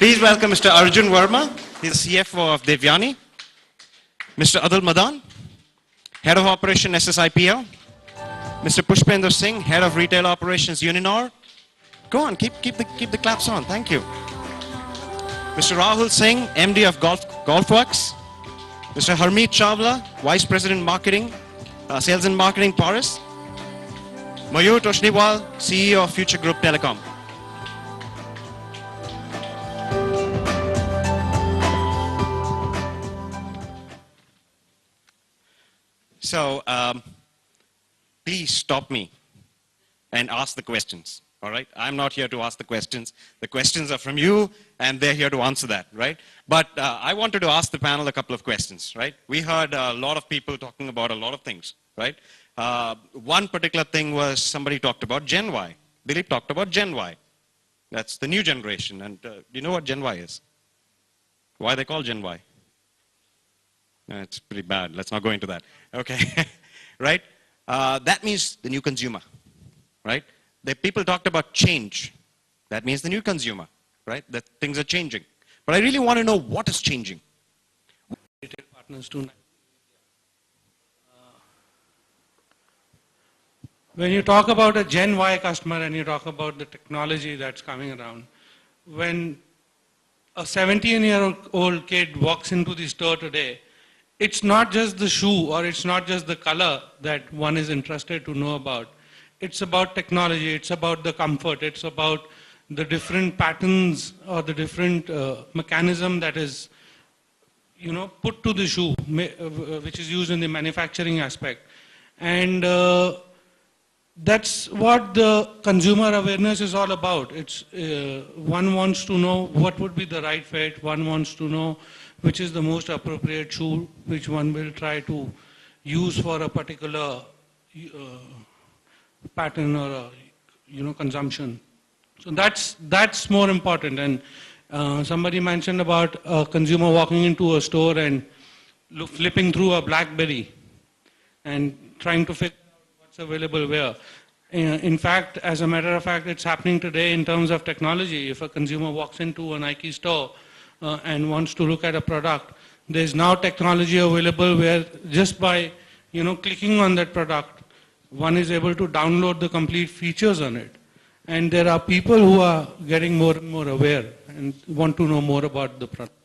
Please welcome Mr. Arjun Verma. He's the CFO of Devyani. Mr. Adil Madan, Head of Operation SSIPL. Mr. Pushpender Singh, Head of Retail Operations Uninor. Go on, keep the claps on. Thank you. Mr. Rahul Singh, MD of GolfWorks. Mr. Harmeet Chawla, Vice President Marketing, Sales and Marketing, Paris. Mayur Toshniwal, CEO of Future Group Telecom. So, please stop me and ask the questions, all right? I'm not here to ask the questions. The questions are from you, and they're here to answer that, right? But I wanted to ask the panel a couple of questions, right? We heard a lot of people talking about a lot of things, right? One particular thing was somebody talked about Gen Y. Dilip talked about Gen Y. That's the new generation. And do you know what Gen Y is? Why they call Gen Y? It's pretty bad. Let's not go into that. Okay, right? That means the new consumer, right? The people talked about change. That means the new consumer, right? That things are changing. But I really want to know what is changing. Retail partners too. When you talk about a Gen Y customer and you talk about the technology that's coming around, when a 17-year-old kid walks into the store today, it's not just the shoe or it's not just the color that one is interested to know about. It's about technology, it's about the comfort, it's about the different patterns or the different mechanism that is, put to the shoe, which is used in the manufacturing aspect. And that's what the consumer awareness is all about. It's one wants to know what would be the right fit, one wants to know which is the most appropriate shoe, which one will try to use for a particular pattern or consumption. So that's more important. And somebody mentioned about a consumer walking into a store and flipping through a BlackBerry and trying to figure out what's available where. In fact, as a matter of fact, it's happening today in terms of technology. If a consumer walks into a Nike store and wants to look at a product, there's now technology available where just by clicking on that product, one is able to download the complete features on it. And there are people who are getting more and more aware and want to know more about the product.